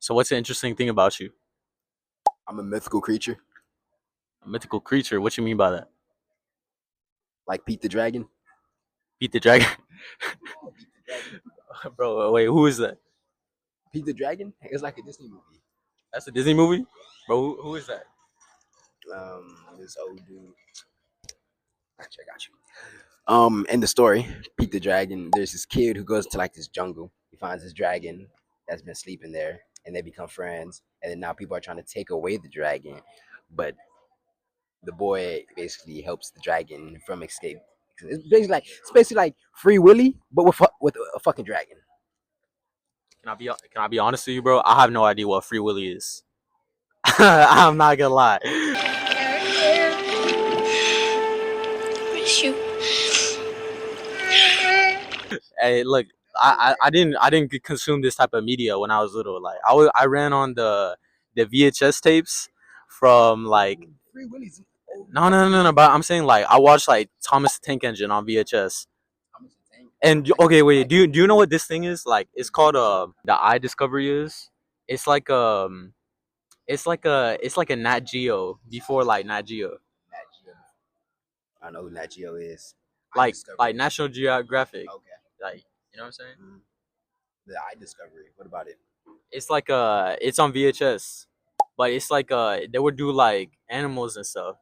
So what's the interesting thing about you? I'm a mythical creature, A mythical creature. What you mean by that? like Pete the Dragon. Beat the dragon, Pete the Dragon. bro. Wait, who is that? Pete the Dragon? It's like a Disney movie. That's a Disney movie, bro. Who is that? This old dude. Actually, I got you. In the story, Pete the Dragon, there's this kid who goes to like this jungle. He finds this dragon that's been sleeping there, and they become friends. And then now people are trying to take away the dragon, but the boy basically helps the dragon from escape. It's basically like Free Willy, but with a fucking dragon. Can I be honest with you, bro? I have no idea what Free Willy is. I'm not gonna lie. Shoot. Hey, look, I didn't consume this type of media when I was little. Like I ran on the VHS tapes from like Free Willy's no. But I'm saying like I watched like Thomas the Tank Engine on VHS. Thomas the Tank. And okay, wait, do you know what this thing is? Like it's called the eye discovery is. It's like it's like a Nat Geo before like Nat Geo. Nat Geo. I don't know who Nat Geo is. Like National Geographic. Okay. Like you know what I'm saying? The Eye Discovery. What about it? It's like it's on VHS. But it's like they would do like animals and stuff.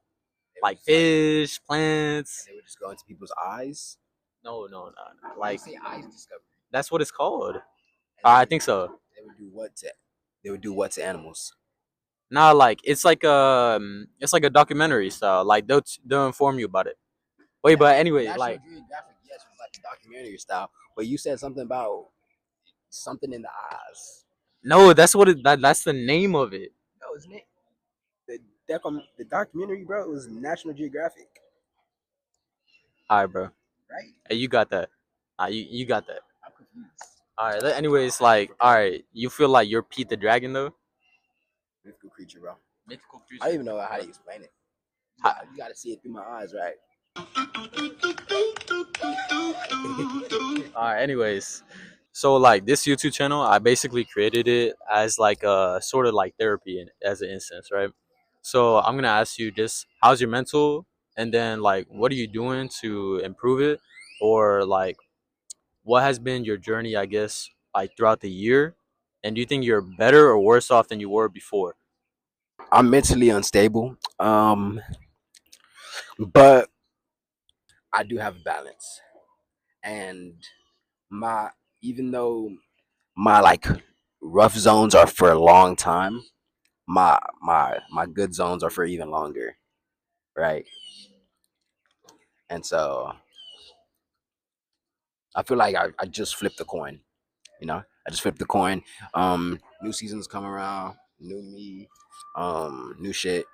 Like fish, plants. They would just go into people's eyes. No. Like Like say Eyes Discovery. that's what it's called. And I think so. They would do what to? They would do what to animals? Nah, like it's like a documentary style. Like they'll inform you about it. Wait, but anyway, National like Geographic, yes, was like a documentary style. But you said something about something in the eyes. no, that's the name of it. No, isn't it? The documentary, bro, it was National Geographic, All right, bro. right? Hey, you got that. You got that. I'm confused. All right. Anyways, like, all right, you feel like you're Pete the Dragon though? Mythical creature, bro. Mythical I don't even know how to explain it. You gotta see it through my eyes, right? All right. Anyways, so like this YouTube channel, I basically created it as like a sort of like therapy as an instance, right? So I'm gonna ask you just how's your mental, and then like what are you doing to improve it, or like what has been your journey, I guess, like throughout the year, and do you think you're better or worse off than you were before? I'm mentally unstable, but I do have a balance, and my even though my like rough zones are for a long time, my good zones are for even longer, right? And so I feel like I just flipped the coin, I just flipped the coin. New seasons come around, new me, new shit.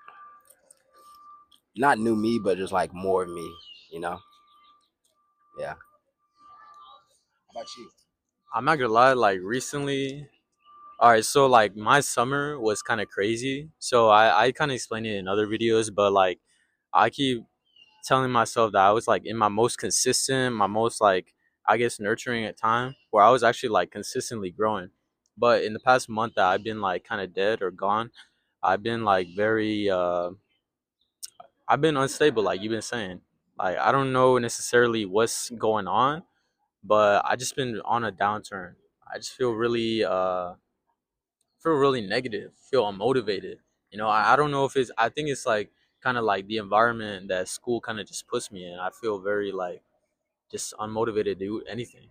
Not new me, but just like more of me, you know? Yeah. How about you? I'm not gonna lie, like recently, all right, so like my summer was kind of crazy. So I kind of explained it in other videos, but like I keep telling myself that I was like in my most consistent, my most like I guess nurturing at time where I was actually like consistently growing. But in the past month that I've been like kind of dead or gone, I've been like very I've been unstable like you've been saying. Like I don't know necessarily what's going on, but I just been on a downturn. I just feel really negative, feel unmotivated. You know, I don't know if it's I think it's like kind of like the environment that school kind of just puts me in. I feel very like just unmotivated to do anything.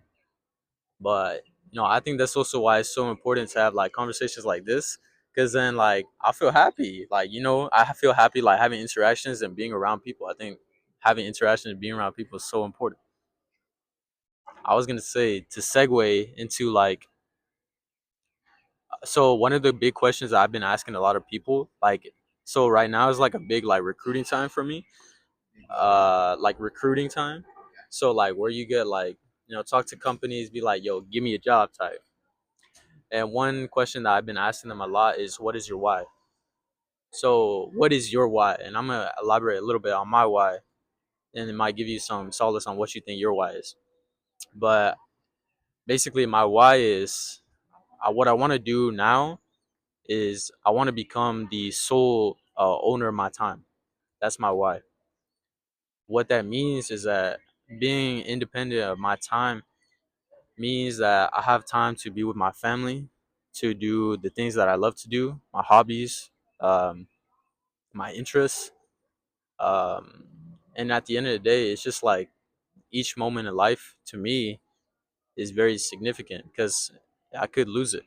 But I think that's also why it's so important to have like conversations like this, because then like I feel happy. Like I feel happy like having interactions and being around people. I think having interactions and being around people is so important. I was gonna say to segue into like so one of the big questions that I've been asking a lot of people, like so right now is like a big like recruiting time for me. Like recruiting time. So like where you get like, talk to companies, be like, yo, give me a job type. And one question that I've been asking them a lot is what is your why? So what is your why? And I'm gonna elaborate a little bit on my why, and it might give you some solace on what you think your why is. But basically my why is what I want to do now is I want to become the sole owner of my time. That's my why. What that means is that being independent of my time means that I have time to be with my family, to do the things that I love to do, my hobbies, um, my interests. Um, and at the end of the day, it's just like each moment in life to me is very significant because I could lose it,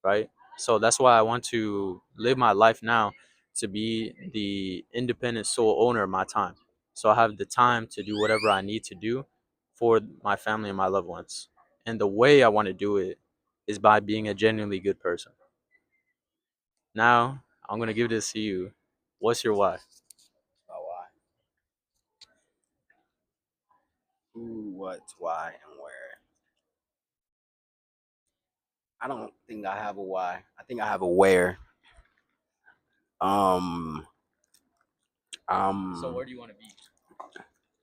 right? So that's why I want to live my life now to be the independent sole owner of my time. So I have the time to do whatever I need to do for my family and my loved ones. And the way I want to do it is by being a genuinely good person. Now, I'm going to give this to you. What's your why? Oh, why? Who, what, why, and where? I don't think I have a why. I think I have a where. Um, So um, where do you want to be?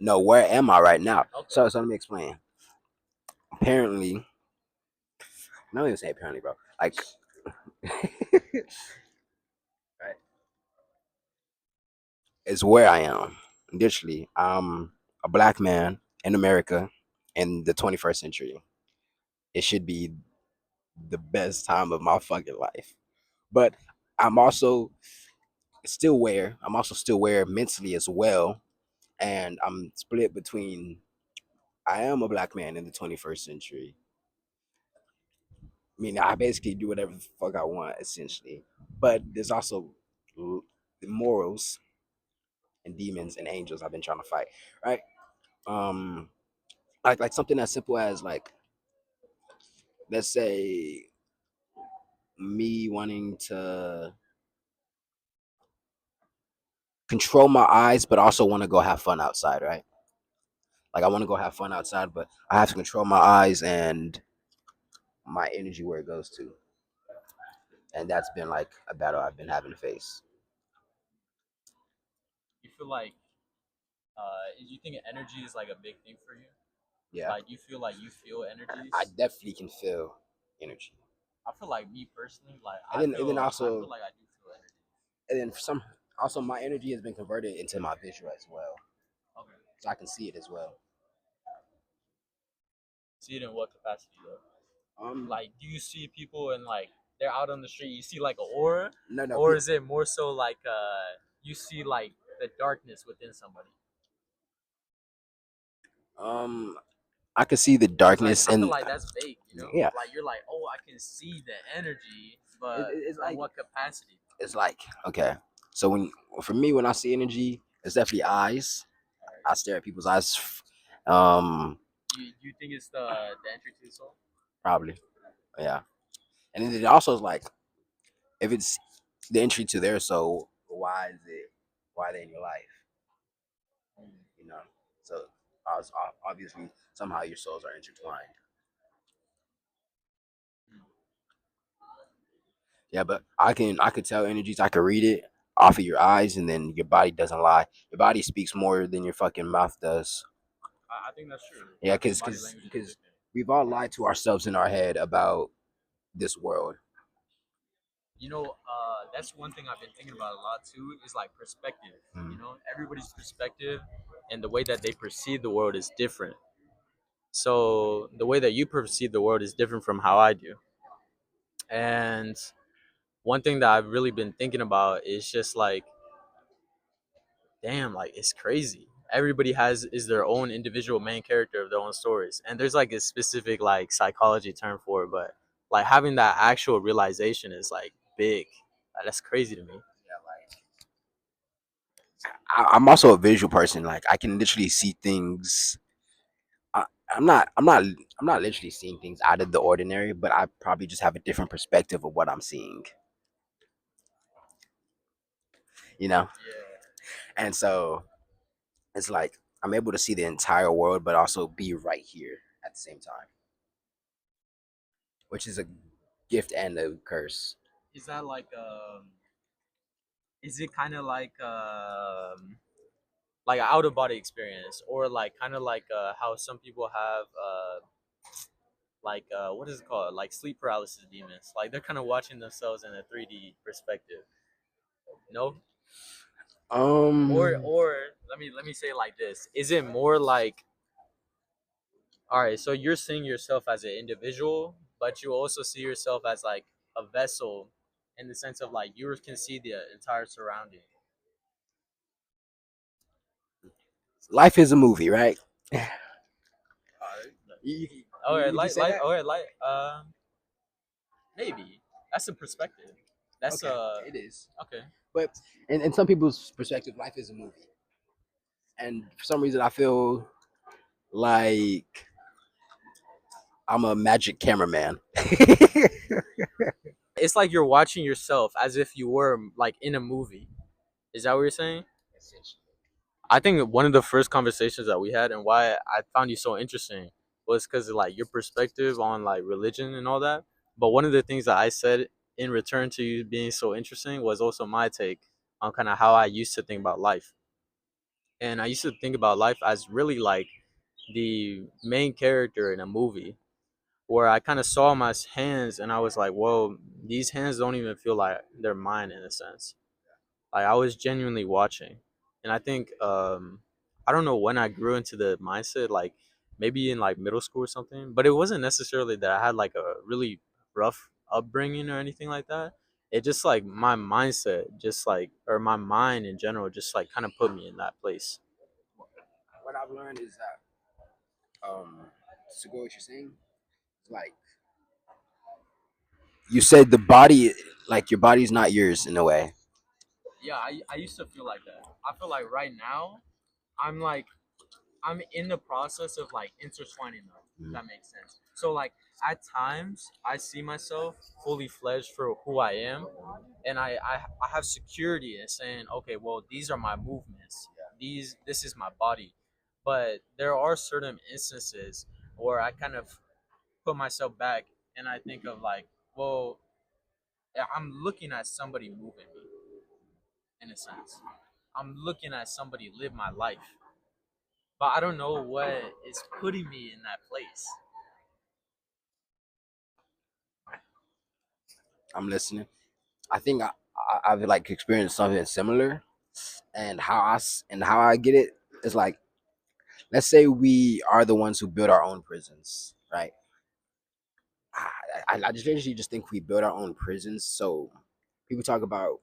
no, where am I right now? Okay. So let me explain. Apparently, not even say apparently, bro. Like, right, it's where I am. Literally, I'm a black man in America in the 21st century. It should be the best time of my fucking life. But I'm also still where mentally as well. And I'm split between I am a black man in the 21st century. I mean, I basically do whatever the fuck I want, essentially. But there's also the morals and demons and angels I've been trying to fight, right? Um, like something as simple as like, let's say me wanting to control my eyes, but also want to go have fun outside, right? Like I want to go have fun outside, but I have to control my eyes and my energy where it goes to, and that's been like a battle I've been having to face. You feel like, you think energy is like a big thing for you? Yeah, Like, you feel like you feel I energies? definitely can feel energy, I feel like me personally, like and then I feel also, like I do feel energy. and then for some, also my energy has been converted into my visual as well, Okay. so I can see it as well. See it in what capacity though? Um, Like, do you see people and like they're out on the street? You see like an aura, no, no, or is it more so like you see like the darkness within somebody? um, I can see the Because like darkness I feel and like that's vague, you know? yeah, Like you're like, oh, I can see the energy, it, but it's in like what capacity? it's like okay. So for me when I see energy, it's definitely eyes. All right. I stare at people's eyes. Um, You think it's the entry to the soul? probably yeah, and then it also is like if it's the entry to their soul, why are they in your life? Mm. You know, so obviously somehow your souls are intertwined. Yeah, but I could tell energies. I could read it off of your eyes, and then your body doesn't lie. Your body speaks more than your fucking mouth does. I think that's true. Yeah, I think because body because language is a big because thing. we've all lied to ourselves in our head about this world. That's one thing I've been thinking about a lot too. Is like perspective. Mm. Everybody's perspective and the way that they perceive the world is different. So the way that you perceive the world is different from how I do. And one thing that I've really been thinking about is just like, damn, like it's crazy. Everybody has is their own individual main character of their own stories, and there's like a specific like psychology term for it, but like having that actual realization is like big. That's crazy to me. Yeah, like I'm also a visual person. Like I can literally see things. I, I'm not. I'm not. I'm not literally seeing things out of the ordinary, but I probably just have a different perspective of what I'm seeing. You know, Yeah. and so it's like I'm able to see the entire world, but also be right here at the same time, which is a gift and a curse. Is that is it kind of like an out of body experience, or like kind of like how some people have like what is it called? Like sleep paralysis demons. Like they're kind of watching themselves in a 3D perspective. No, Um, or let me say it like this: is it more like, all right, so you're seeing yourself as an individual, but you also see yourself as like a vessel, in the sense of like you can see the entire surrounding. life is a movie, right? Uh, You, all right, would you say that? all right, maybe that's a perspective. That's Okay, it is. okay. But in some people's perspective, life is a movie, and for some reason, I feel like I'm a magic cameraman. It's like you're watching yourself as if you were like in a movie. Is that what you're saying? I think one of the first conversations that we had and why I found you so interesting was because of like your perspective on like religion and all that. But one of the things that I said in return to you being so interesting was also my take on kind of how I used to think about life. And I used to think about life as really like the main character in a movie where I kind of saw my hands and I was like, whoa, these hands don't even feel like they're mine in a sense. Like I was genuinely watching, and I think I don't know when I grew into the mindset, like maybe in like middle school or something. But it wasn't necessarily that I had like a really rough upbringing or anything like that. It just like my mindset, just like or my mind in general, just like kind of put me in that place. What I've learned is that to go what you're saying, like you said, the body, like your body's not yours in a way. Yeah, I used to feel like that. I feel like right now I'm like I'm in the process of like intertwining them. If Mm. that makes sense. So like at times I see myself fully fledged for who I am, and I have security in saying, okay, well these are my movements. This is my body. But there are certain instances where I kind of put myself back and I think of like, well, yeah, I'm looking at somebody moving me in a sense. I'm looking at somebody live my life, but I don't know what is putting me in that place. I'm listening. I think I've like experienced something similar, and how I get it is like, let's say we are the ones who build our own prisons, right? I just literally just think we build our own prisons. So people talk about,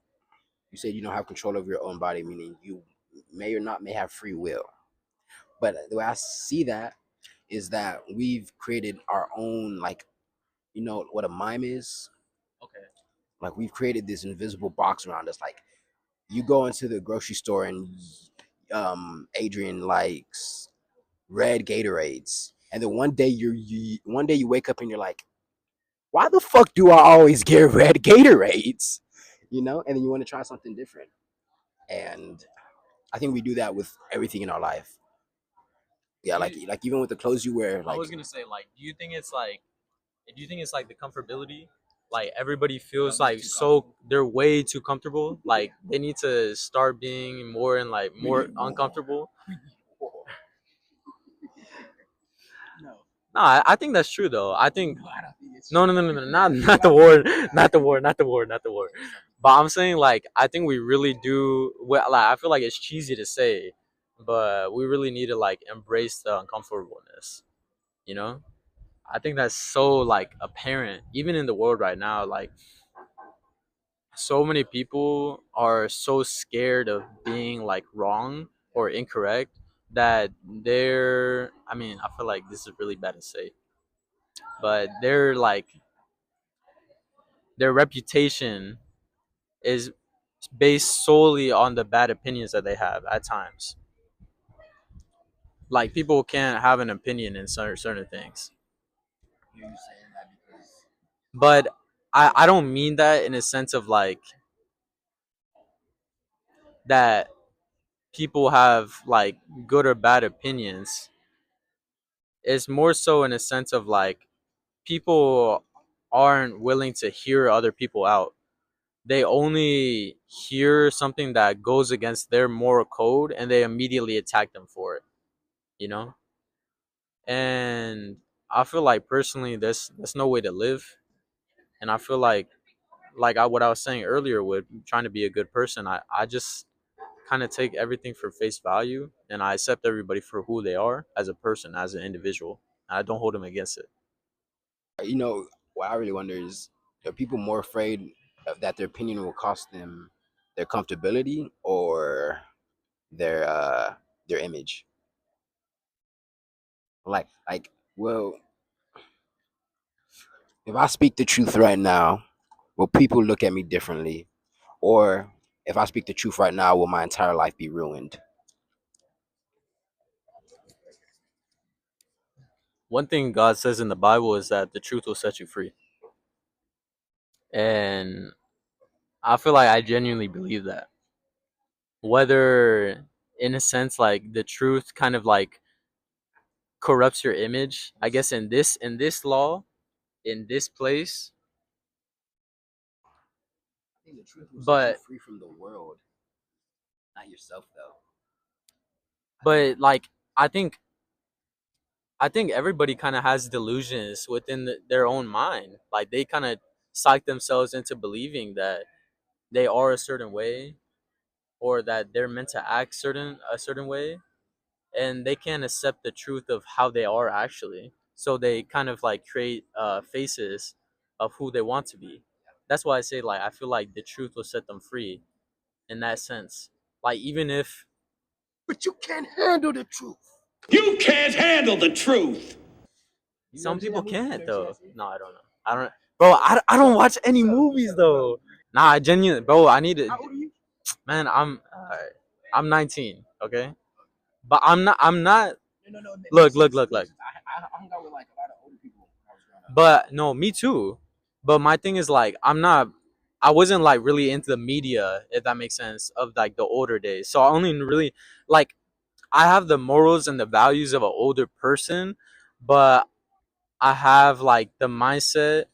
you said you don't have control over your own body, meaning you may or not may have free will. But the way I see that is that we've created our own, like, you know what a mime is? Okay. Like we've created this invisible box around us. Like you go into the grocery store and Adrian likes red Gatorades, and then one day you wake up and you're like, why the fuck do I always get red Gatorades? You know, and then you want to try something different. And I think we do that with everything in our life. Yeah, Do you, like even with the clothes you wear, I like was gonna say, like, do you think it's like the comfortability? Like everybody feels like so they're way too comfortable. Like they need to start being more and like more uncomfortable. No, I think that's true though. I think no, not the war, not the war, not the war, not the war. But I'm saying like I think we really do. Well, like I feel like it's cheesy to say, but we really need to like embrace the uncomfortableness. You know, I think that's so like apparent even in the world right now. Like so many people are so scared of being like wrong or incorrect that they're. I mean, I feel like this is really bad to say, but they're like their reputation is based solely on the bad opinions that they have at times. Like people can't have an opinion in certain things. you're saying that because But I don't mean that in a sense of like that people have like good or bad opinions. It's more so in a sense of like people aren't willing to hear other people out. They only hear something that goes against their moral code and they immediately attack them for it, you know? And I feel like personally, there's no way to live, and I feel like what I was saying earlier with trying to be a good person, I just kind of take everything for face value, and I accept everybody for who they are as a person, as an individual. I don't hold them against it. You know, what I really wonder is, are people more afraid of that their opinion will cost them their comfortability or their their image? Well, if I speak the truth right now, will people look at me differently? Or if I speak the truth right now, will my entire life be ruined? One thing God says in the Bible is that the truth will set you free, and I feel like I genuinely believe that. Whether in a sense like the truth kind of like corrupts your image, I guess in this law, in this place, I think the truth will set you but free from the world, not yourself, though. I think but like I think I think everybody kind of has delusions within their own mind. Like they kind of psych themselves into believing that they are a certain way, or that they're meant to act a certain way, and they can't accept the truth of how they are actually. So they kind of like create faces of who they want to be. That's why I say like I feel like the truth will set them free in that sense. Like even if but you can't handle the truth. You can't handle the truth. You some never seen people that movie? You can't never seen though. that scene? No, I don't know. I don't. Bro, I don't watch any movies though. Nah, I genuinely, bro. I need to. How old are you? Man, I'm 19. Okay, but I'm not. No, no, no. It Look, makes look, sense. look, It makes look. sense. I hung out with like a lot of older people when I was growing up. But no, me too. But my thing is like I'm not. I wasn't like really into the media, if that makes sense, of like the older days. So I only really like I have the morals and the values of an older person, but I have like the mindset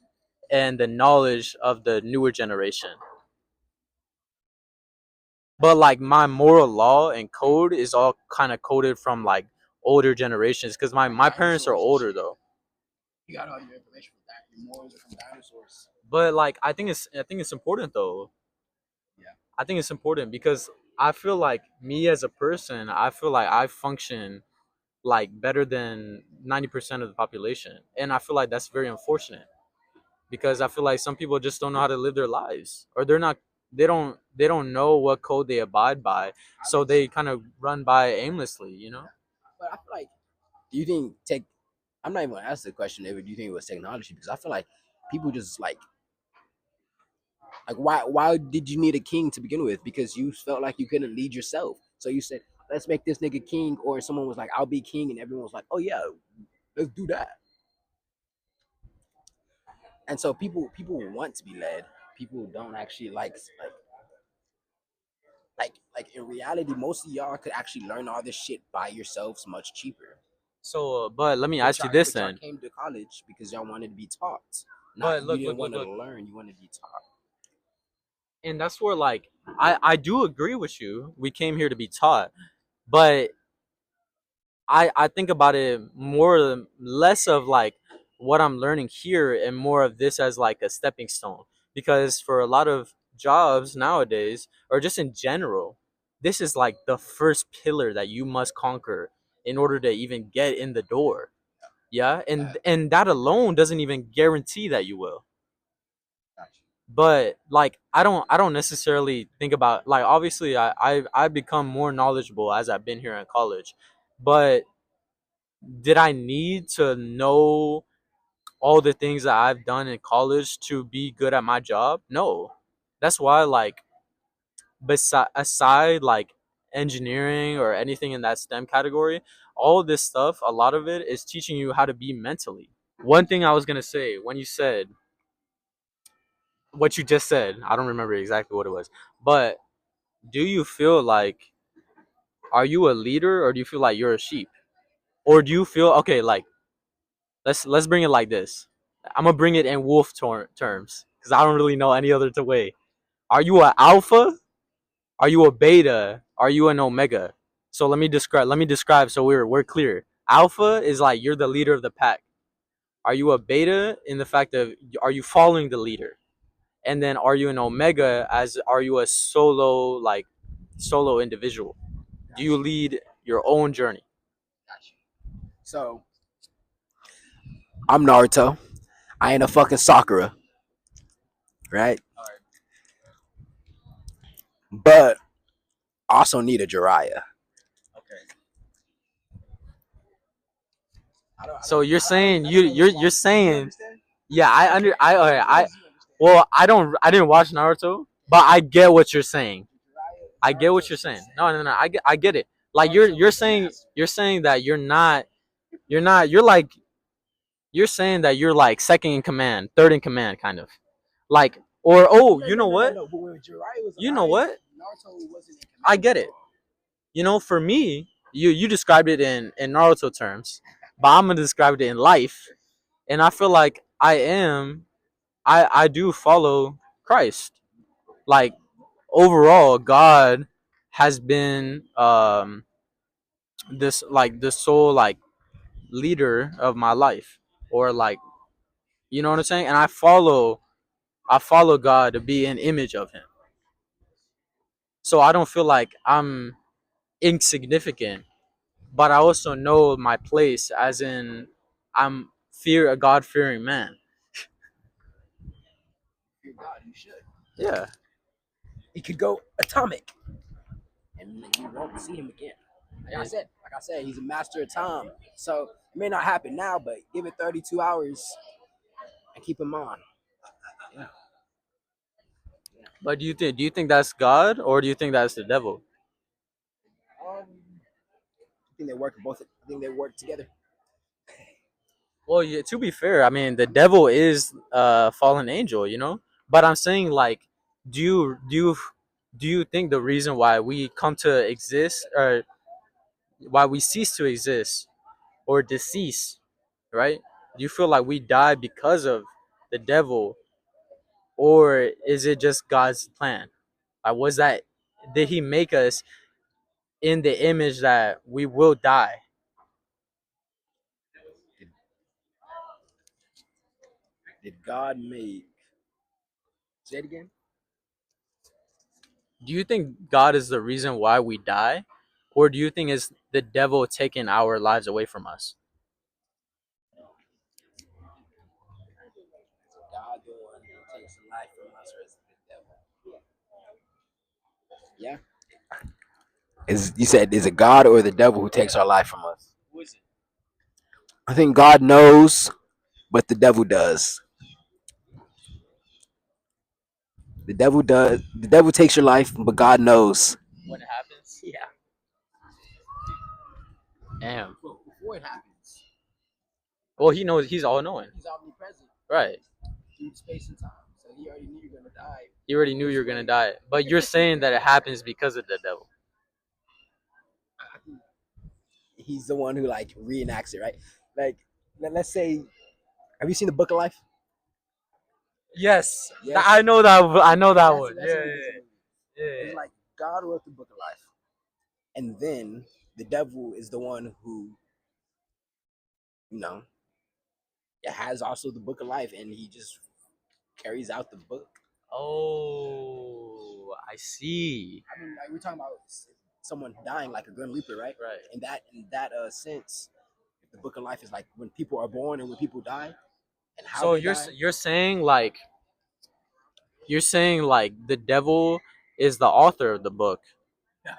and the knowledge of the newer generation. But like my moral law and code is all kind of coded from like older generations because my Like my parents are dinosaurs and older shit. though. You got all your information from that. Your morals are from dinosaurs. But like I think it's important though. Yeah. I think it's important because I feel like me as a person, I feel like I function like better than 90% of the population, and I feel like that's very unfortunate because I feel like some people just don't know how to live their lives, or they don't know what code they abide by, I so think so. they kind of run by aimlessly, you know. But I feel like, do you think tech? I'm not even gonna ask the question ever. Do you think it was technology? Because I feel like people just like why did you need a king to begin with? Because you felt like you couldn't lead yourself. So you said, let's make this nigga king, or someone was like, I'll be king, and everyone was like, oh yeah, let's do that. And so people want to be led. People don't actually like in reality, most of y'all could actually learn all this shit by yourselves much cheaper. So, but let me ask you this But y'all then. came to college because y'all wanted to be taught. Not But you look, didn't look, want look, to look, learn, you wanted to be taught. and that's where like I do agree with you. We came here to be taught, but I think about it more less of like what I'm learning here and more of this as like a stepping stone, because for a lot of jobs nowadays or just in general, this is like the first pillar that you must conquer in order to even get in the door. Yeah, and that alone doesn't even guarantee that you will. Gotcha. But like I don't necessarily think about like obviously I've become more knowledgeable as I've been here in college, but did I need to know all the things that I've done in college to be good at my job? No. That's why like aside like engineering or anything in that STEM category, all this stuff, a lot of it is teaching you how to be mentally. One thing I was going to say when you said what you just said, I don't remember exactly what it was, but do you feel like are you a leader or do you feel like you're a sheep? Or do you feel okay like let's bring it like this. I'm gonna bring it in wolf terms because I don't really know any other way. Are you an alpha? Are you a beta? Are you an omega? So let me describe. Let me describe so we're clear. Alpha is like you're the leader of the pack. Are you a beta in the fact of are you following the leader? And then are you an omega as are you a solo individual? Do you lead your own journey? So I'm Naruto. I ain't a fucking Sakura, right? But I also need a Jiraiya. Okay. I So don't, you're saying I you don't you're understand. you're Do you saying understand? yeah I under I okay, As long I as you understand. well I didn't watch Naruto but I get what you're saying. I get what Naruto's you're saying. insane. No, I get it. Like Naruto is massive. you're saying that you're saying that you're like second in command, third in command, kind of like or oh No, you no, know no, no, what no. But when Jiraiya was you know alive, what Naruto wasn't in I command get at it. all. You know, for me, you described it in Naruto terms, but I'm gonna describe it in life, and I feel like I do follow Christ. Like overall, God has been this like the sole like leader of my life, or like you know what I'm saying, and I follow God to be an image of Him. So I don't feel like I'm insignificant, but I also know my place, as in I'm a God fearing man. Dear God, you should. Yeah, He could go atomic, and you won't see him again. Like I said, he's a master of time. So it may not happen now, but give it 32 hours and keep him on. Yeah. but do you think that's God or do you think that's the devil? I think they work both. I think they work together. Well, yeah, to be fair, I mean the devil is a fallen angel, you know. But I'm saying like, do you do you do you think the reason why we come to exist or why we cease to exist or decease, right? Do you feel like we die because of the devil, or is it just God's plan? Like, was that did He make us in the image that we will die? Did, did God make? Say it again. Do you think God is the reason why we die, or do you think it's the devil taking our lives away from us? God, the one who takes life from us, or is it the devil? Yeah. Is you said is it God or the devil who takes our life from us? Who is it? I think God knows, but the devil does. The devil does. The devil takes your life, but God knows. When it happens? Yeah. Damn. But before it happens, Well, He knows. He's all knowing. he's omnipresent Right. through space and time. So he already knew you're gonna die. You already knew you This were gonna way. die, but you're saying that it happens because of the devil. I think he's the one who like reenacts it, right? Like, let's say, have you seen the Book of Life? Yes, Yes. I know that. I know that That's, one. that's Yeah, a movie. It's a movie. yeah, yeah. It's like God wrote the Book of Life, and then the devil is the one who, you know, has also the Book of Life, and he just carries out the book. Oh, I see. I mean, like we're talking about someone dying, like a Grim Reaper, right? Right. In that sense, the Book of Life is like when people are born and when people die, and how So they die. you're saying like the devil is the author of the book. No,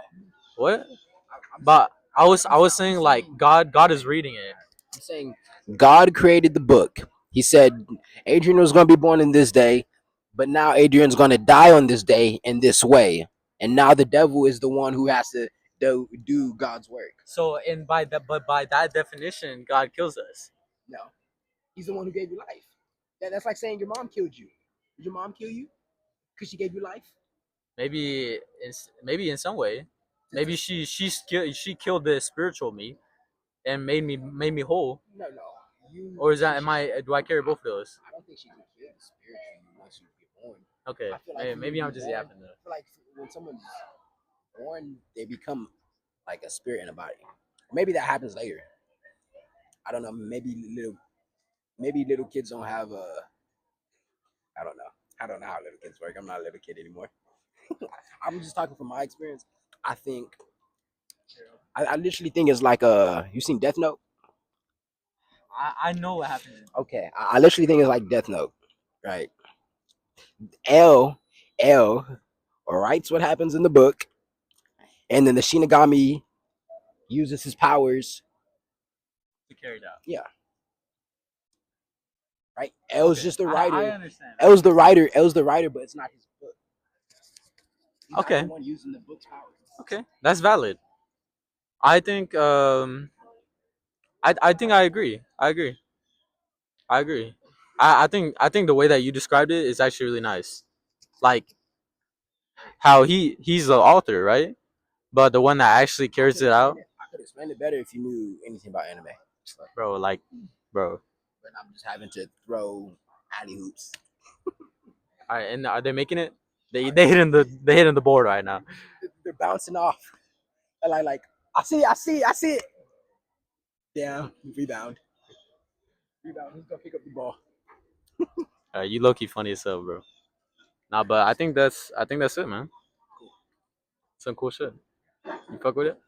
What? I'm, But I was I'm saying like saying God is reading it. I'm saying God created the book. He said Adrian was going to be born in this day, but now Adrian's going to die on this day in this way. And now the devil is the one who has to do God's work. So and by that definition, God kills us. No, he's the one who gave you life. That's like saying your mom killed you. Did your mom kill you because she gave you life? Maybe in some way. Maybe she killed the spiritual me and made me whole. No, no. You. Or is that am I do I carry both of those? I don't think she can kill the spirit in you once you get born. Okay, I feel like maybe I'm just yapping though. I feel like when someone's born, they become like a spirit in a body. Maybe that happens later. I don't know. Maybe little. maybe little kids don't have a. I don't know. I don't know how little kids work. I'm not a little kid anymore. I'm just talking from my experience. I think I literally think it's like you seen Death Note? I know what happened. Okay, I literally think it's like Death Note, right? L L writes what happens in the book, and then the Shinigami uses his powers. To carry it out. Yeah, right. L's just the writer. I understand. L's the writer. L's the writer, but it's not his book. He's Okay. not the one using the book's powers. Okay, that's valid. I think I think I agree. I agree. I agree. I think the way that you described it is actually really nice. Like how he's the author, right? But the one that actually carries it out, I could explain it better if you knew anything about anime. bro. Like, bro. But I'm just having to throw alley hoops. All right, and are they making it? They hitting the board right now. They're bouncing off. And like I see it. Damn, rebound. Rebound. Who's gonna pick up the ball? You low key funny as hell, bro. Nah, but I think that's it, man. Some cool shit. You fuck with it?